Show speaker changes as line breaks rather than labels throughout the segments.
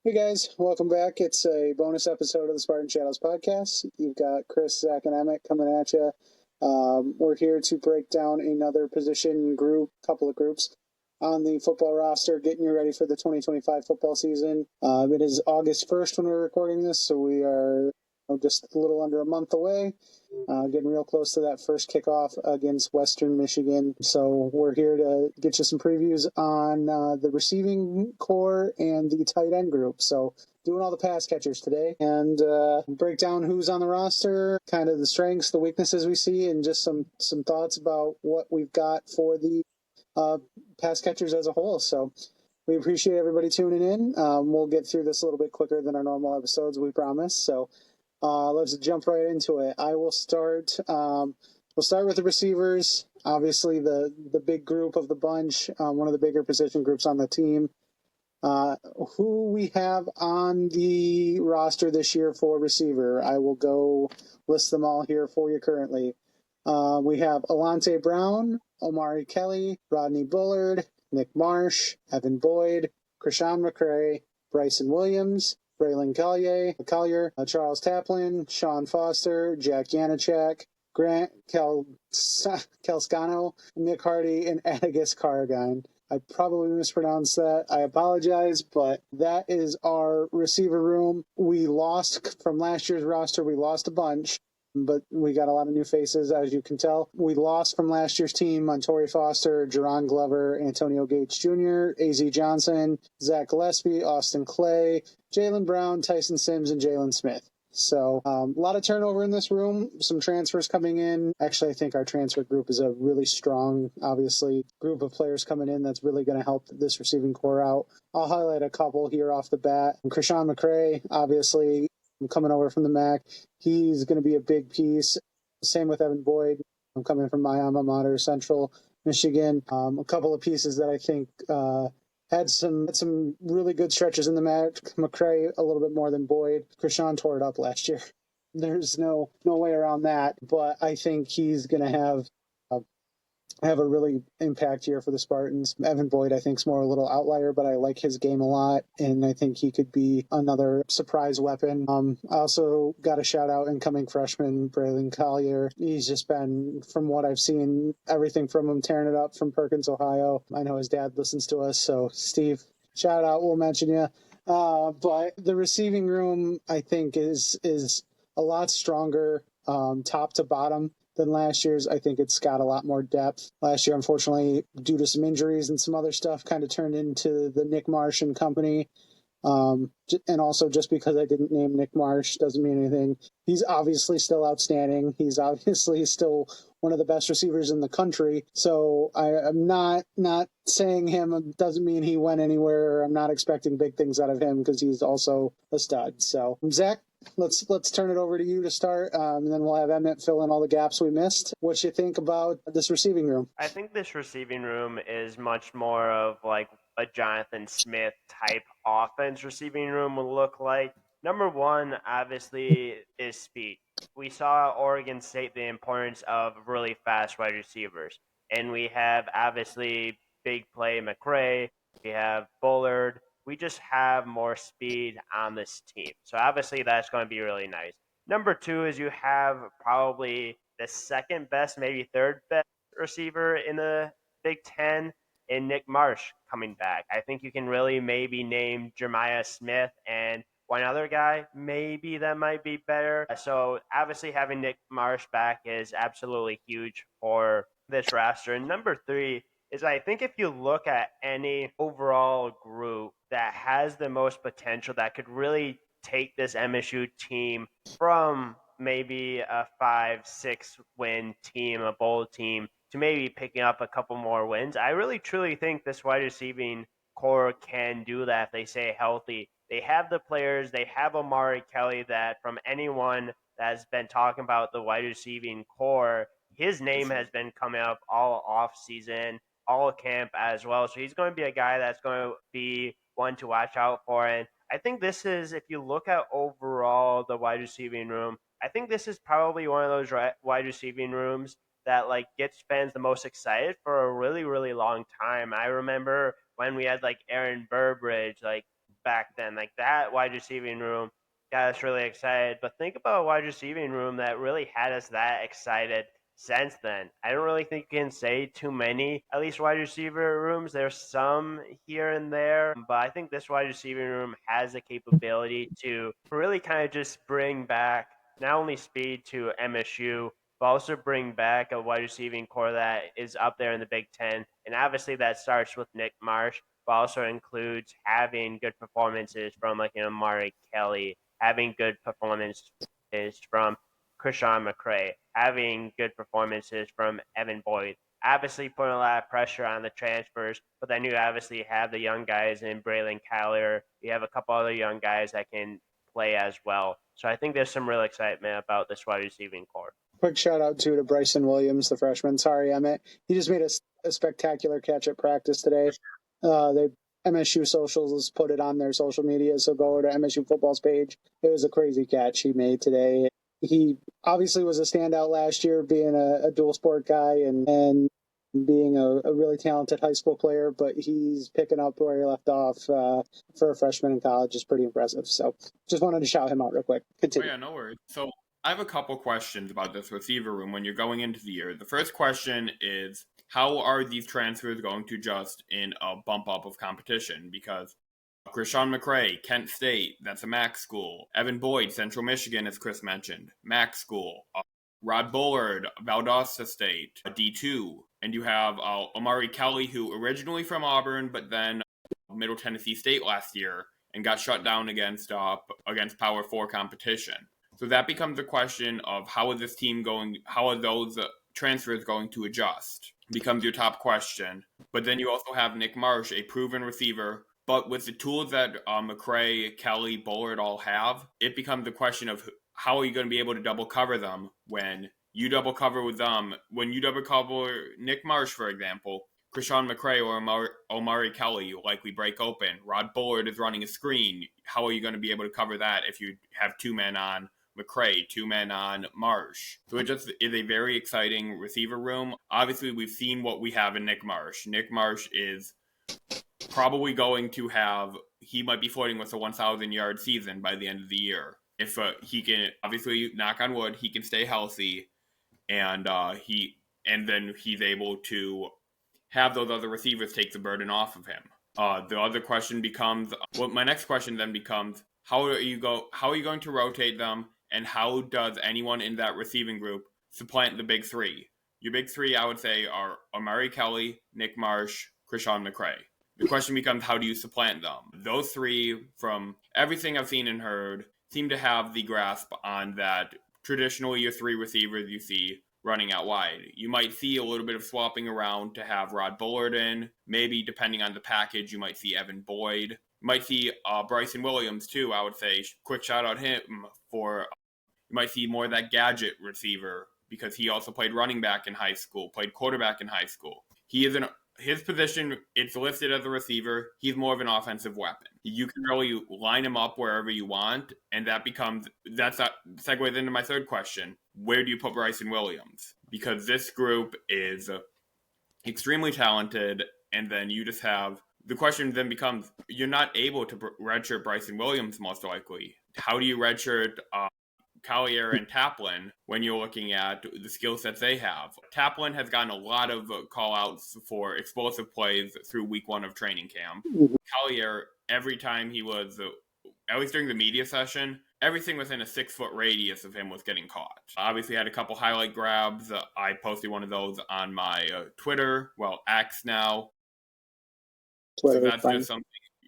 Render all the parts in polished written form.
Hey guys, welcome back. It's a bonus episode of the Spartan Shadows podcast. You've got Chris, Zack, and Emmett coming at you. We're here to break down another position group, couple of groups on the football roster, getting you ready for the 2025 football season. It is August 1st when we're recording this, so we are just a little under a month away. Getting real close to that first kickoff against Western Michigan. So we're here to get you some previews on the receiving core and the tight end group. So doing all the pass catchers today and break down who's on the roster, kind of the strengths, the weaknesses we see, and just some thoughts about what we've got for the pass catchers as a whole. So we appreciate everybody tuning in. We'll get through this a little bit quicker than our normal episodes, we promise. So let's jump right into it. I will start. We'll start with the receivers. Obviously, the big group of the bunch, one of the bigger position groups on the team. Who we have on the roster this year for receiver? I will go list them all here for you currently. We have Alante Brown, Omari Kelly, Rodney Bullard, Nick Marsh, Evan Boyd, Krishan McCray, Bryson Williams, Braylon Collier, Charles Taplin, Sean Foster, Jack Yanachak, Grant Kelscano, Nick Hardy, and Atticus Cargine. I probably mispronounced that. I apologize, but that is our receiver room. We lost from last year's roster. We lost a bunch, but we got a lot of new faces, as you can tell. We lost from last year's team on Torrey Foster, Jerron Glover, Antonio Gates Jr., A.Z. Johnson, Zach Gillespie, Austin Clay, Jalen Brown, Tyson Sims, and Jalen Smith. So a lot of turnover in this room, some transfers coming in. Actually, I think our transfer group is a really strong, obviously, group of players coming in that's really going to help this receiving core out. I'll highlight a couple here off the bat. Krishan McCray, obviously, coming over from the MAC. He's going to be a big piece. Same with Evan Boyd. I'm coming from my alma mater, Central Michigan. A couple of pieces that I think had some really good stretches in the match. McCray a little bit more than Boyd. Krishan tore it up last year. There's no way around that. But I think he's going to have a really impact year for the Spartans. Evan Boyd, I think, is more a little outlier, but I like his game a lot, and I think he could be another surprise weapon. I also got a shout-out incoming freshman, Braylon Collier. He's just been, from what I've seen, everything from him tearing it up from Perkins, Ohio. I know his dad listens to us, so Steve, shout-out, we'll mention you. But the receiving room, I think, is a lot stronger top to bottom than last year's. I think it's got a lot more depth. Last year, unfortunately, due to some injuries and some other stuff, kind of turned into the Nick Marsh and company. And also, just because I didn't name Nick Marsh doesn't mean anything. He's obviously still outstanding. He's obviously still one of the best receivers in the country. So I'm not saying him doesn't mean he went anywhere. I'm not expecting big things out of him because he's also a stud. So Zach, let's turn it over to you to start, and then we'll have Emmett fill in all the gaps we missed. What you think about this receiving room?
I think this receiving room is much more of like a Jonathan Smith type offense receiving room will look like. Number one, obviously, is speed. We saw Oregon State the importance of really fast wide receivers. And we have obviously big play McCray, we have Bullard. We just have more speed on this team. So obviously that's going to be really nice. Number two is you have probably the second best, maybe third best receiver in the Big Ten in Nick Marsh coming back. I think you can really maybe name Jeremiah Smith and one other guy, maybe that might be better. So obviously having Nick Marsh back is absolutely huge for this roster. And number three is I think if you look at any overall group that has the most potential that could really take this MSU team from maybe a 5-6 win team, a bowl team, to maybe picking up a couple more wins. I really truly think this wide receiving core can do that if they stay healthy. They have the players, they have Omari Kelly that from anyone that's been talking about the wide receiving core, his name has been coming up all off season, all camp as well. So he's going to be a guy that's going to be one to watch out for. And I think this is, if you look at overall the wide receiving room, I think this is probably one of those wide receiving rooms that like gets fans the most excited for a really long time. I remember when we had like Aaron Burbridge, like back then. Like that wide receiving room got us really excited. But think about a wide receiving room that really had us that excited since then. I don't really think you can say too many, at least wide receiver rooms. There's some here and there, but I think this wide receiving room has the capability to really kind of just bring back not only speed to MSU, but also bring back a wide receiving core that is up there in the Big Ten. And obviously that starts with Nick Marsh, but also includes having good performances from like an Amari Kelly, having good performances from Krishan McCray, having good performances from Evan Boyd. Obviously, putting a lot of pressure on the transfers, but then you obviously have the young guys in Braylon Kyler. You have a couple other young guys that can play as well. So I think there's some real excitement about this wide receiving core.
Quick shout out to Bryson Williams, the freshman. Sorry, Emmett. He just made a spectacular catch at practice today. They MSU Socials put it on their social media, so go over to MSU Football's page. It was a crazy catch he made today. He obviously was a standout last year, being a dual sport guy and being a really talented high school player, but he's picking up where he left off for a freshman in college is pretty impressive. So just wanted to shout him out real quick. Continue.
Oh, yeah, no worries. So I have a couple questions about this receiver room when you're going into the year. The first question is, how are these transfers going to adjust in a bump up of competition? Because Krishan McCray, Kent State, that's a MAC school. Evan Boyd, Central Michigan, as Chris mentioned, MAC school. Rod Bullard, Valdosta State, a D2. And you have Amari Kelly, who originally from Auburn, but then Middle Tennessee State last year and got shut down against Power 4 competition. So that becomes the question of how is this team going, how are those transfers going to adjust? Becomes your top question. But then you also have Nick Marsh, a proven receiver. But with the tools that McCray, Kelly, Bullard all have, it becomes the question of how are you going to be able to double cover them when you double cover with them? When you double cover Nick Marsh, for example, Krishan McCray or Omari Kelly, you likely break open. Rod Bullard is running a screen. How are you going to be able to cover that if you have two men on McCray, two men on Marsh? So it just is a very exciting receiver room. Obviously, we've seen what we have in Nick Marsh. Nick Marsh is probably going to have, he might be flirting with a 1,000-yard season by the end of the year. If he can, obviously, knock on wood, he can stay healthy, and then he's able to have those other receivers take the burden off of him. The other question becomes, my next question then becomes, how are you going to rotate them, and how does anyone in that receiving group supplant the big three? Your big three, I would say, are Amari Kelly, Nick Marsh, Krishan McCray. The question becomes, how do you supplant them? Those three, from everything I've seen and heard, seem to have the grasp on that traditionally your three receivers you see running out wide. You might see a little bit of swapping around to have Rod Bullard in. Maybe, depending on the package, you might see Evan Boyd. You might see Bryson Williams, too, I would say. Quick shout out him for, you might see more of that gadget receiver because he also played running back in high school, played quarterback in high school. His position, it's listed as a receiver. He's more of an offensive weapon. You can really line him up wherever you want, and that segues into my third question. Where do you put Bryson Williams? Because this group is extremely talented, and then you just have, the question then becomes, you're not able to redshirt Bryson Williams most likely. How do you redshirt Collier and Taplin when you're looking at the skill sets they have? Taplin has gotten a lot of call-outs for explosive plays through week 1 of training camp. Collier, every time he was, at least during the media session, everything within a 6-foot radius of him was getting caught. Obviously had a couple highlight grabs. I posted one of those on my Twitter, X now.
Twitter,
so that's just something.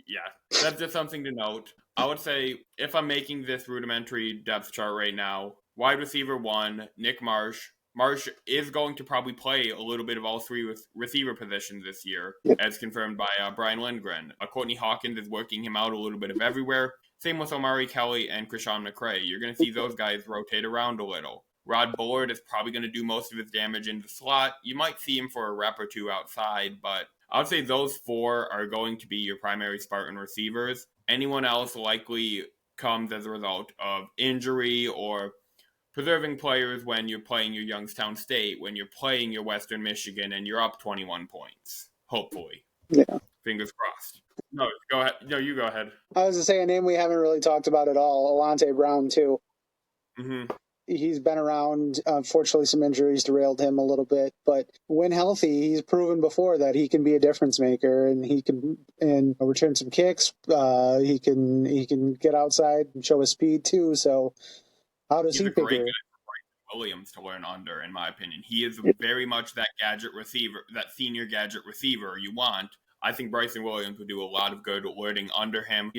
Yeah, that's just something to note. I would say if I'm making this rudimentary depth chart right now, wide receiver 1, Nick Marsh. Marsh is going to probably play a little bit of all three receiver positions this year, as confirmed by Brian Lindgren. Courtney Hawkins is working him out a little bit of everywhere. Same with Omari Kelly and Krishan McCray. You're going to see those guys rotate around a little. Rod Bullard is probably going to do most of his damage in the slot. You might see him for a rep or two outside, but I would say those 4 are going to be your primary Spartan receivers. Anyone else likely comes as a result of injury or preserving players when you're playing your Youngstown State, when you're playing your Western Michigan, and you're up 21 points. Hopefully.
Yeah.
Fingers crossed. No, go ahead. No, you go ahead.
I was to say a name we haven't really talked about at all, Alante Brown, too.
Mm-hmm.
He's been around. Unfortunately, some injuries derailed him a little bit, but when healthy, he's proven before that he can be a difference maker, and he can return some kicks. He can get outside and show his speed too. So how does
He's
he
a great
figure?
guy for Bryson Williams to learn under, in my opinion. He is very much that gadget receiver, that senior gadget receiver you want. I think Bryson Williams would do a lot of good learning under him.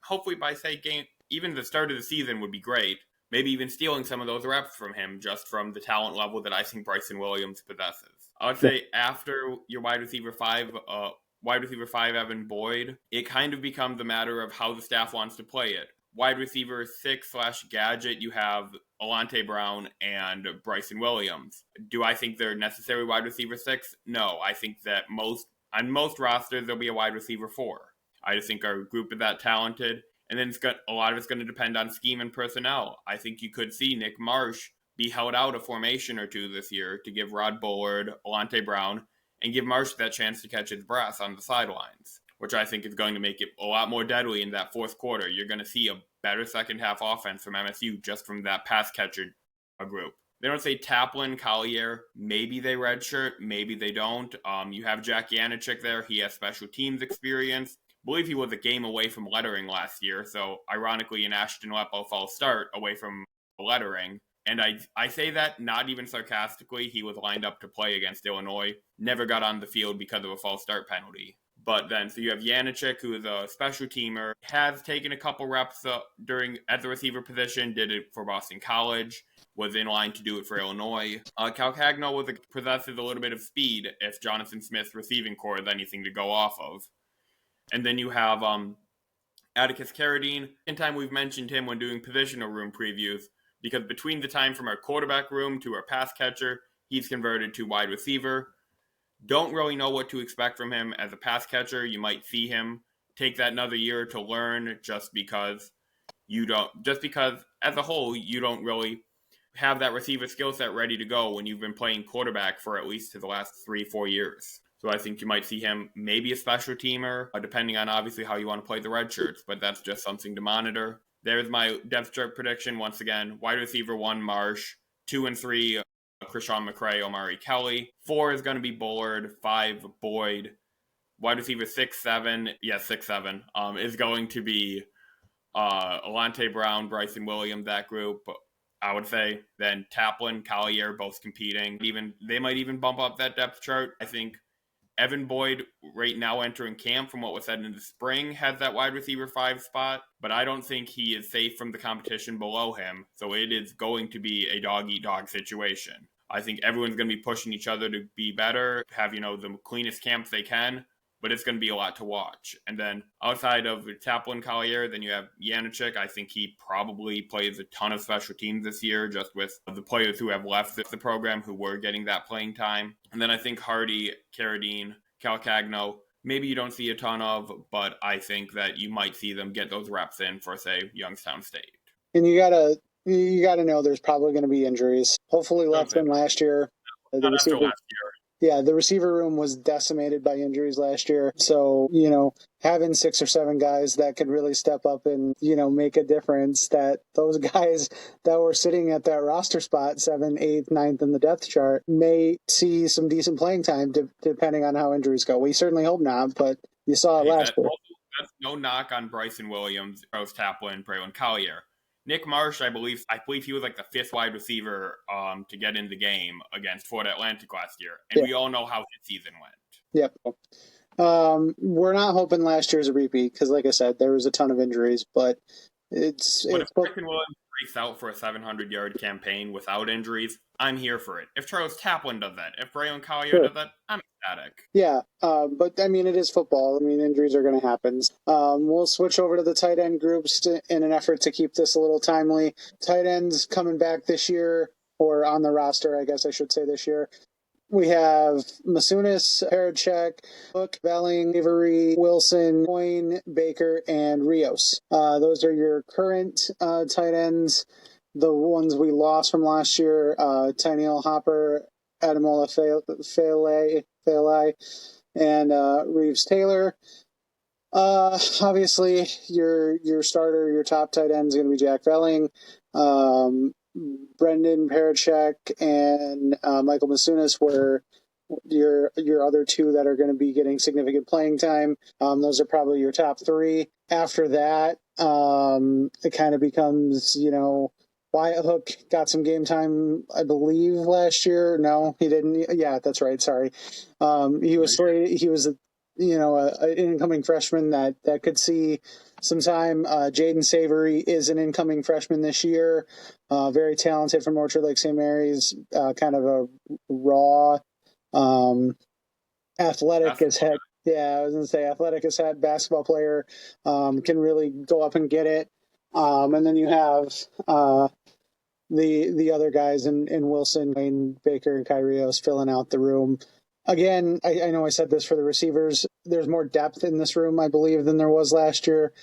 Hopefully by say game, even the start of the season would be great. Maybe even stealing some of those reps from him, just from the talent level that I think Bryson Williams possesses. I would say after your wide receiver five, Evan Boyd, it kind of becomes a matter of how the staff wants to play it. Wide receiver 6/gadget, you have Alante Brown and Bryson Williams. Do I think they're necessary wide receiver 6? No. I think that on most rosters, there'll be a wide receiver 4. I just think our group is that talented. And then a lot of it's going to depend on scheme and personnel. I think you could see Nick Marsh be held out a formation or two this year to give Rod Bullard, Alante Brown, and give Marsh that chance to catch his breath on the sidelines, which I think is going to make it a lot more deadly in that fourth quarter. You're going to see a better second half offense from MSU just from that pass catcher group. They don't say Taplin, Collier. Maybe they redshirt, maybe they don't. You have Jack Yanachik there. He has special teams experience. I believe he was a game away from lettering last year, so ironically an Ashton Lepo false start away from lettering. And I say that not even sarcastically. He was lined up to play against Illinois, never got on the field because of a false start penalty. But then, so you have Yanachik, who is a special teamer, has taken a couple reps at the receiver position, did it for Boston College, was in line to do it for Illinois. Calcagno possesses a little bit of speed if Jonathan Smith's receiving core is anything to go off of. And then you have Atticus Carradine. In time we've mentioned him when doing positional room previews, because between the time from our quarterback room to our pass catcher, he's converted to wide receiver. Don't really know what to expect from him as a pass catcher. You might see him take that another year to learn just because as a whole, you don't really have that receiver skill set ready to go when you've been playing quarterback for at least the last 3-4 years. So I think you might see him maybe a special teamer, depending on obviously how you want to play the red shirts, but that's just something to monitor. There's my depth chart prediction once again. Wide receiver 1, Marsh. 2 and 3, Krishawn McCray, Omari Kelly. 4 is going to be Bullard. 5, Boyd. Wide receiver 6, 7, is going to be Alante Brown, Bryson Williams, that group. I would say then Taplin, Collier, both competing. They might even bump up that depth chart. I think Evan Boyd, right now entering camp from what was said in the spring, has that wide receiver 5 spot, but I don't think he is safe from the competition below him, so it is going to be a dog-eat-dog situation. I think everyone's going to be pushing each other to be better, have, the cleanest camps they can, but it's going to be a lot to watch. And then outside of Taplin Collier, then you have Yanachik. I think he probably plays a ton of special teams this year, just with the players who have left the program who were getting that playing time. And then I think Hardy, Carradine, Calcagno, maybe you don't see a ton of, but I think that you might see them get those reps in for, say, Youngstown State.
And you gotta know there's probably going to be injuries. Hopefully less than last year.
Not after last year.
Yeah, the receiver room was decimated by injuries last year. So, having 6 or 7 guys that could really step up and, make a difference, that those guys that were sitting at that roster spot, 7th, 8th, 9th in the depth chart, may see some decent playing time depending on how injuries go. We certainly hope not, but you saw it last year.
That's no knock on Bryson Williams, Rose Taplin, Braylon Collier. Nick Marsh, I believe he was like the 5th wide receiver to get in the game against Florida Atlantic last year, and we all know how his season went.
Yep. We're not hoping last year's a repeat because, like I said, there was a ton of injuries. But
if Bryson Williams breaks out for a 700-yard campaign without injuries, I'm here for it. If Charles Taplin does that, if Braylon Collier does that, I'm ecstatic.
Yeah, but I mean, it is football. I mean, injuries are going to happen. We'll switch over to the tight end groups in an effort to keep this a little timely. Tight ends coming back this year, or on the roster, I guess I should say this year. We have Masunis, Parachek, Hook, Belling, Avery, Wilson, Coyne, Baker, and Rios. Those are your current tight ends. The ones we lost from last year, Tyneal Hopper, Adamola Fele, and Reeves Taylor. Obviously, your starter, your top tight end is going to be Jack Velling, Brendan Parachek, and Michael Masunas were your other two that are going to be getting significant playing time. Those are probably your top three. After that, it kind of becomes, Wyatt Hook got some game time, I believe, last year. No, he didn't. Yeah, that's right. Sorry. He was slated. He was an incoming freshman that could see some time. Jaden Savory is an incoming freshman this year. Very talented from Orchard Lake St. Mary's. Kind of a raw, athletic as heck. Yeah, I was going to say athletic as heck basketball player. Can really go up and get it. And then you have the other guys in Wilson, Wayne Baker, and Kyrios filling out the room. Again, I know I said this for the receivers. There's more depth in this room, I believe, than there was last year.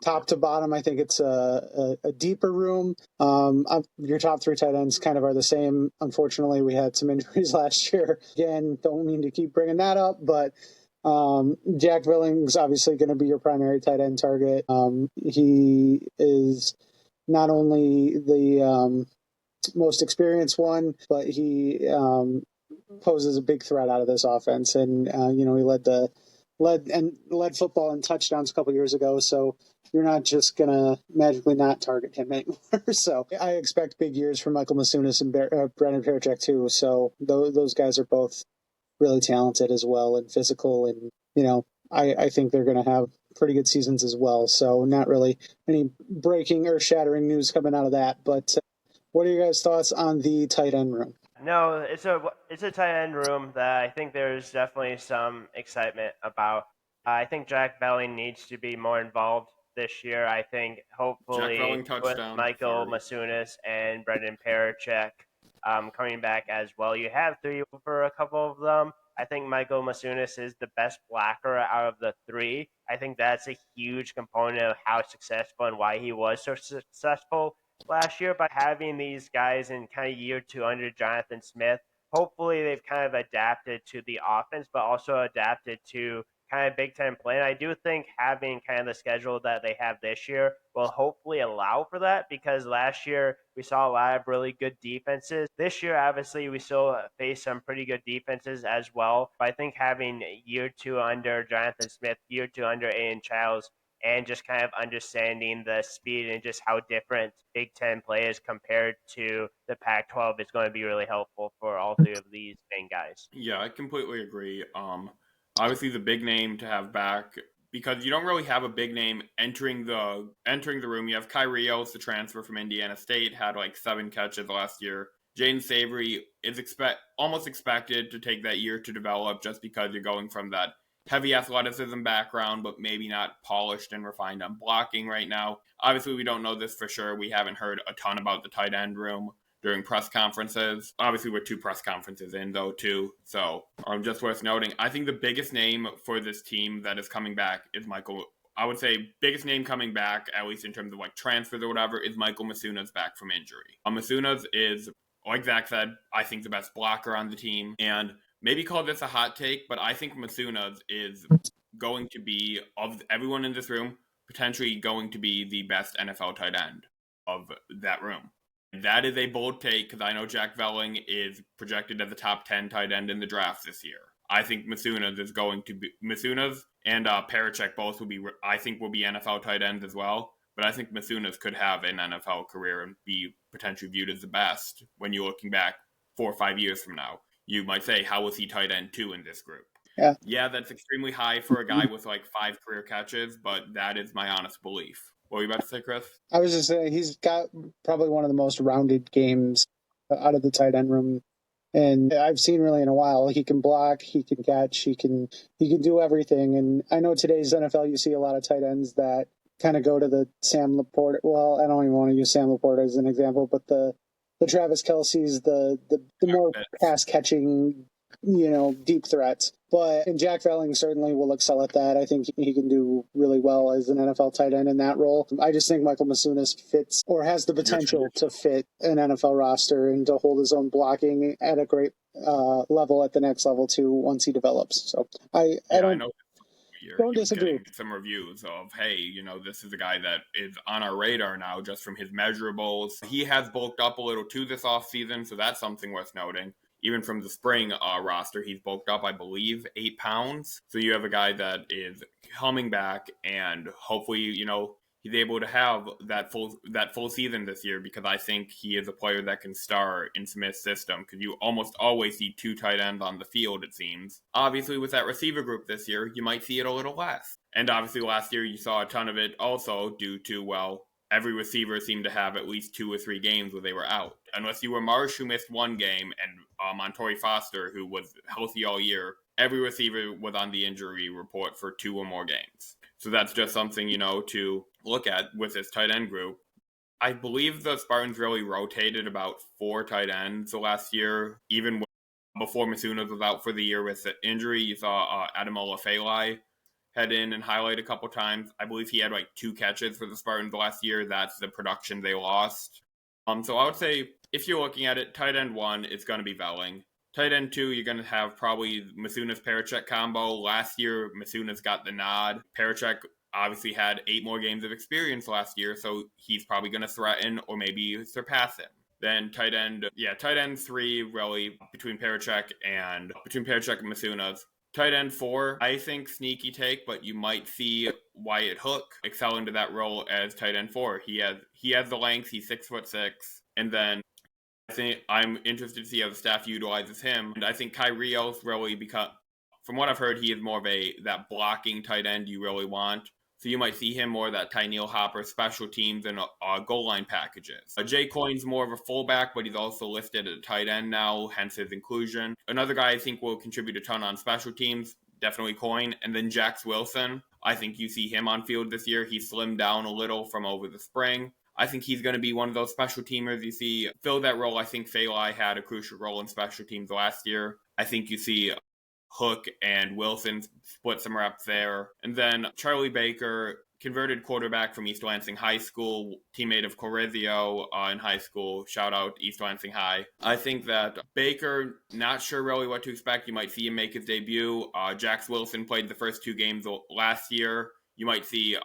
Top to bottom, I think it's a deeper room. Your top three tight ends kind of are the same. Unfortunately, we had some injuries last year. Again, don't mean to keep bringing that up, but Jack Villing's obviously going to be your primary tight end target. He is not only the most experienced one, but he poses a big threat out of this offense. And he led football in touchdowns a couple years ago. So you're not just gonna magically not target him anymore. So I expect big years from Michael Masunas and Brendan Parachek too. So those guys are both really talented as well and physical, and I think they're going to have pretty good seasons as well. So not really any breaking or shattering news coming out of that. But what are your guys' thoughts on the tight end room?
No, it's a tight end room that I think there's definitely some excitement about. I think Jack Belling needs to be more involved this year. I think hopefully with Michael Masunas and Brendan Parachek coming back as well, you have three for a couple of them. I think Michael Masunas is the best blocker out of the three. I think that's a huge component of how successful and why he was so successful last year. By having these guys in kind of year two under Jonathan Smith, hopefully they've kind of adapted to the offense, but also adapted to kind of Big Ten play. And I do think having kind of the schedule that they have this year will hopefully allow for that, because last year we saw a lot of really good defenses. This year, obviously, we still face some pretty good defenses as well. But I think having year two under Jonathan Smith, year two under Aiden Childs, and just kind of understanding the speed and just how different Big Ten play is compared to the Pac 12 is going to be really helpful for all three of these main guys.
Yeah, I completely agree. Obviously, the big name to have back, because you don't really have a big name entering the room. You have Kyrios, the transfer from Indiana State, had like 7 catches last year. Jaden Savory is almost expected to take that year to develop, just because you're going from that heavy athleticism background, but maybe not polished and refined on blocking right now. Obviously, we don't know this for sure. We haven't heard a ton about the tight end room during press conferences. Obviously, we're 2 press conferences in, though, too. So, just worth noting, I think the biggest name for this team that is coming back is Michael. I would say biggest name coming back, at least in terms of like transfers or whatever, is Michael Masunas back from injury. Masunas is, like Zack said, I think the best blocker on the team. And maybe call this a hot take, but I think Masunas is going to be, of everyone in this room, potentially going to be the best NFL tight end of that room. That is a bold take, because I know Jack Velling is projected as a top 10 tight end in the draft this year. I think Masunas is going to be, Masunas and Parachek both will be NFL tight ends as well. But I think Masunas could have an NFL career and be potentially viewed as the best when you're looking back 4 or 5 years from now. You might say, how was he tight end 2 in this group? Yeah, that's extremely high for a guy with like 5 career catches, but that is my honest belief. What were you about to say, Chris?
I was just saying he's got probably one of the most rounded games out of the tight end room, and I've seen really in a while. He can block, he can catch, he can do everything. And I know today's NFL, you see a lot of tight ends that kind of go to the Sam Laporte. Well, I don't even want to use Sam Laporte as an example, but the Travis Kelce's, the more pass catching, deep threats. And Jack Velling certainly will excel at that. I think he can do really well as an NFL tight end in that role. I just think Michael Masunas fits, or has the potential to fit, an NFL roster and to hold his own blocking at a great level at the next level too once he develops. So I don't know.
year.
Don't
He was
disagree.
getting some reviews of, hey, this is a guy that is on our radar now just from his measurables. He has bulked up a little too this offseason, so that's something worth noting. Even from the spring roster, he's bulked up, I believe, 8 pounds. So you have a guy that is coming back, and hopefully, he's able to have that full season this year, because I think he is a player that can star in Smith's system, because you almost always see 2 tight ends on the field, it seems. Obviously, with that receiver group this year, you might see it a little less. And obviously last year you saw a ton of it also due to, every receiver seemed to have at least 2 or 3 games where they were out. Unless you were Marsh, who missed 1 game, and Montori Foster, who was healthy all year, every receiver was on the injury report for 2 or more games. So that's just something, to look at with this tight end group. I believe the Spartans really rotated about 4 tight ends the last year. Even before Masunas was out for the year with the injury, you saw Adamola Falai head in and highlight a couple times. I believe he had 2 catches for the Spartans last year. That's the production they lost. So I would say, if you're looking at it, tight end 1 is going to be Velling. Tight end 2, you're going to have probably Masunas-Parachek combo. Last year, Masunas got the nod. Parachek obviously had 8 more games of experience last year, so he's probably going to threaten or maybe surpass him. Then tight end 3, really, between Parachek and Masunas. Tight end 4, I think sneaky take, but you might see Wyatt Hook excel into that role as tight end 4. He has the length, he's 6'6", and then I think I'm interested to see how the staff utilizes him. And I think Kai Rios really from what I've heard, he is more of that blocking tight end you really want. So you might see him more of that Tyneal Hopper special teams and goal line packages. Jay Coyne's more of a fullback, but he's also listed at a tight end now, hence his inclusion. Another guy I think will contribute a ton on special teams, definitely Coyne. And then Jax Wilson, I think you see him on field this year. He slimmed down a little from over the spring. I think he's going to be one of those special teamers you see fill that role. I think Falai had a crucial role in special teams last year. I think you see Hook and Wilson split some reps there. And then Charlie Baker, converted quarterback from East Lansing High School, teammate of Corrizio in high school. Shout out East Lansing High. I think that Baker, not sure really what to expect. You might see him make his debut. Jax Wilson played the first 2 games last year. You might see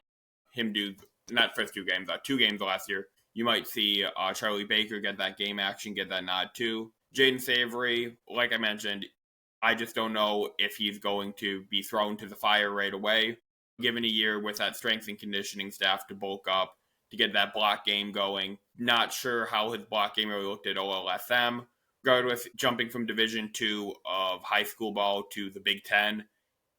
him do, not first 2 games, 2 games last year. You might see Charlie Baker get that game action, get that nod too. Jaden Savory, like I mentioned, I just don't know if he's going to be thrown to the fire right away. Given a year with that strength and conditioning staff to bulk up, to get that block game going. Not sure how his block game really looked at OLSM. Regardless, jumping from Division II of high school ball to the Big Ten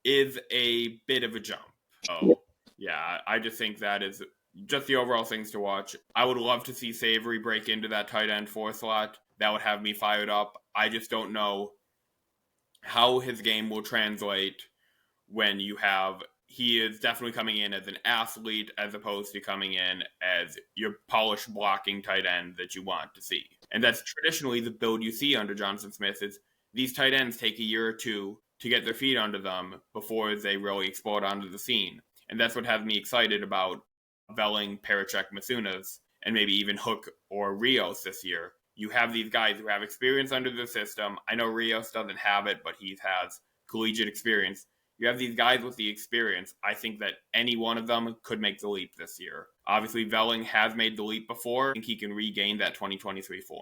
is a bit of a jump. So, yeah, I just think that is just the overall things to watch. I would love to see Savory break into that tight end 4 slot. That would have me fired up. I just don't know how his game will translate when he is definitely coming in as an athlete as opposed to coming in as your polished blocking tight end that you want to see. And that's traditionally the build you see under Johnson Smith is these tight ends take a year or 2 to get their feet under them before they really explode onto the scene. And that's what has me excited about Velling, Parachek, Masunas, and maybe even Hook or Rios this year. You have these guys who have experience under the system. I know Rios doesn't have it, but he has collegiate experience. You have these guys with the experience. I think that any one of them could make the leap this year. Obviously, Velling has made the leap before. I think he can regain that 2023 form.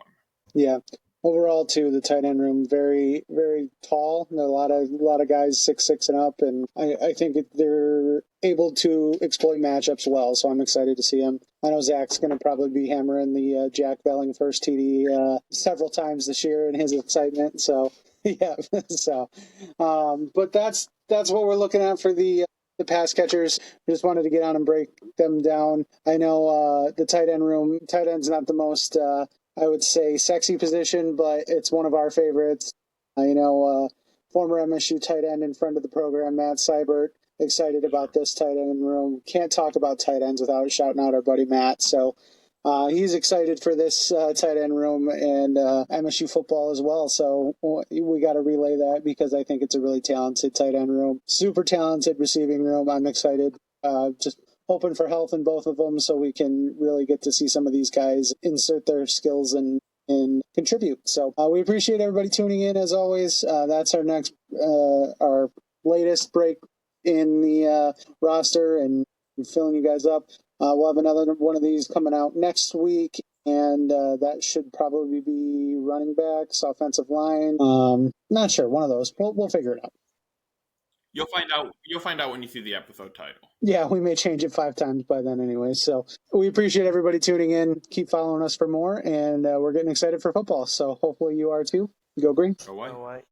Yeah.
Overall, too, the tight end room, very, very tall. A lot of guys 6'6" and up, and I think they're able to exploit matchups well, so I'm excited to see him. I know Zach's going to probably be hammering the Jack Velling first TD several times this year in his excitement, so yeah. But that's what we're looking at for the pass catchers. I just wanted to get on and break them down. I know the tight end's not the most... I would say sexy position, but it's one of our favorites. Former MSU tight end in front of the program, Matt Seibert, excited about this tight end room. Can't talk about tight ends without shouting out our buddy Matt. So he's excited for this tight end room and MSU football as well. So we got to relay that because I think it's a really talented tight end room. Super talented receiving room. I'm excited. Just hoping for health in both of them so we can really get to see some of these guys insert their skills and contribute. So we appreciate everybody tuning in as always. That's our latest break in the roster and filling you guys up. We'll have another one of these coming out next week, and that should probably be running backs, offensive line. Not sure, one of those. We'll figure it out.
You'll find out. You'll find out when you see the episode title.
Yeah, we may change it 5 times by then anyway. So we appreciate everybody tuning in. Keep following us for more, and we're getting excited for football. So hopefully you are too. Go Green.
Go White.
Go White.